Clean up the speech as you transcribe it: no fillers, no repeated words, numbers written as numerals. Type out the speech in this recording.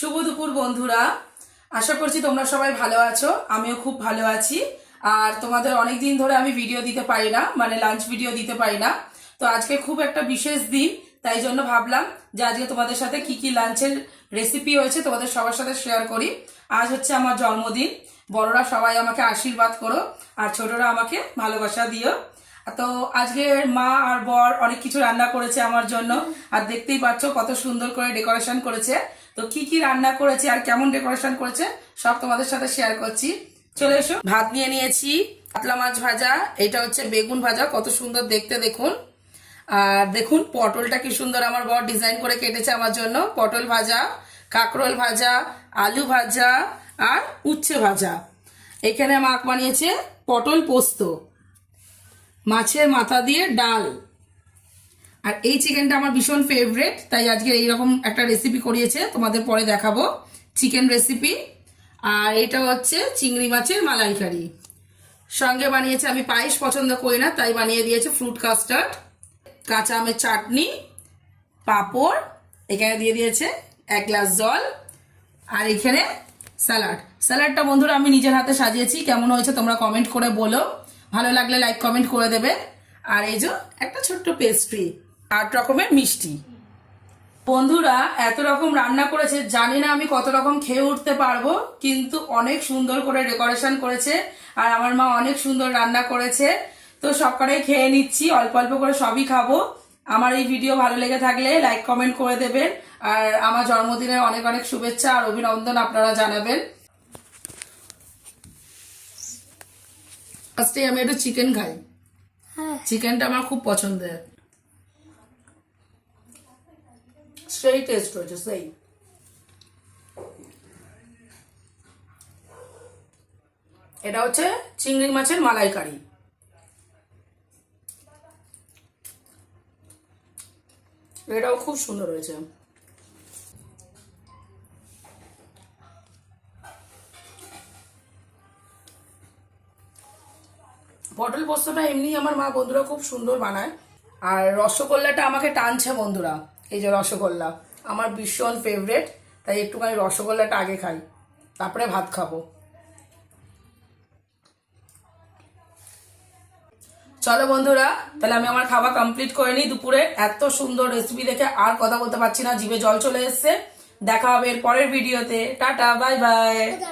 শুভ দুপুর বন্ধুরা, আশা করছি তোমরা সবাই ভালো আছো। আমিও খুব ভালো আছি। আর তোমাদের অনেক দিন ধরে আমি ভিডিও দিতে পারি না, মানে লাঞ্চ ভিডিও দিতে পারি না। তো আজকে খুব একটা বিশেষ দিন, তাই জন্য ভাবলাম যে আজকে তোমাদের সাথে কি কি লাঞ্চের রেসিপি হয়েছে তোমাদের সবার সাথে শেয়ার করি। আজ হচ্ছে আমার জন্মদিন। বড়রা সবাই আমাকে আশীর্বাদ করো আর ছোটরা আমাকে ভালোবাসা দিও। তো আজকে মা আর বর অনেক কিছু রান্না করেছে আমার জন্য, আর দেখতেই পাচ্ছ কত সুন্দর করে ডেকোরেশন করেছে। তো কি কি রান্না করেছে আর কেমন ডেকোরেশন করেছে সব তোমাদের সাথে শেয়ার করছি। চলে এসো। ভাত নিয়ে নিয়েছি, কাতলা মাছ ভাজা, এটা হচ্ছে বেগুন ভাজা, কত সুন্দর দেখতে দেখুন। আর দেখুন পটলটা কি সুন্দর আমার বর ডিজাইন করে কেটেছে আমার জন্য। পটল ভাজা, কাঁকরোল ভাজা, আলু ভাজা আর উচ্ছে ভাজা। এখানে মা বানিয়েছে পটল পোস্ত, মাছের মাথা দিয়ে ডাল। আর এই চিকেনটা আমার ভীষণ ফেভারিট, তাই আজকে এইরকম একটা রেসিপি করিয়েছে, তোমাদের পরে দেখাবো চিকেন রেসিপি। আর এটা হচ্ছে চিংড়ি মাছের মালাইকারি। সঙ্গে বানিয়েছে, আমি পায়েস পছন্দ করি না তাই বানিয়ে দিয়েছে ফ্রুট কাস্টার্ড, কাঁচা আমের চাটনি, পাঁপড়, এখানে দিয়ে দিয়েছে 1 গ্লাস জল, আর এখানে স্যালাড। স্যালাডটা বন্ধুরা আমি নিজের হাতে সাজিয়েছি, কেমন হয়েছে তোমরা কমেন্ট করে বলো, ভালো লাগলে লাইক কমেন্ট করে দেবে। আর এই যে একটা ছোট্ট পেস্ট্রি, 8 রকমের মিষ্টি। বন্ধুরা এত রকম রান্না করেছে, জানি না আমি কত রকম খেয়ে উঠতে পারবো, কিন্তু অনেক সুন্দর করে ডেকোরেশন করেছে আর আমার মা অনেক সুন্দর রান্না করেছে। তো সবকটাই খেয়ে নিচ্ছি, অল্প অল্প করে সবই খাবো। আমার এই ভিডিও ভালো লেগে থাকলে লাইক কমেন্ট করে দেবেন, আর আমার জন্মদিনের অনেক অনেক শুভেচ্ছা আর অভিনন্দন আপনারা জানাবেন। ফার্স্টে আমি একটু চিকেন খাই। চিকেনটা আমার খুব পছন্দের, সেই টেস্ট হয়েছে সেই। এটা হচ্ছে চিংড়ি মাছের মালাইকারি। এটাও খুব সুন্দর হয়েছে। পটল পোস্তটা এমনি আমার মা বন্ধুরা খুব সুন্দর বানায়। আর রসগোল্লাটা আমাকে টানছে বন্ধুরা, এই যে রসগোল্লা আমার ভীষণ ফেভারেট, তাই একটুখানি রসগোল্লাটা আগে খাই, তারপরে ভাত খাবো। চলো বন্ধুরা, তাহলে আমি আমার খাওয়া কমপ্লিট করে নিই। দুপুরে এত সুন্দর রেসিপি দেখে আর কথা বলতে পারছি না, জিভে জল চলে এসছে। দেখা হবে এর পরের ভিডিওতে। Tata, bye bye.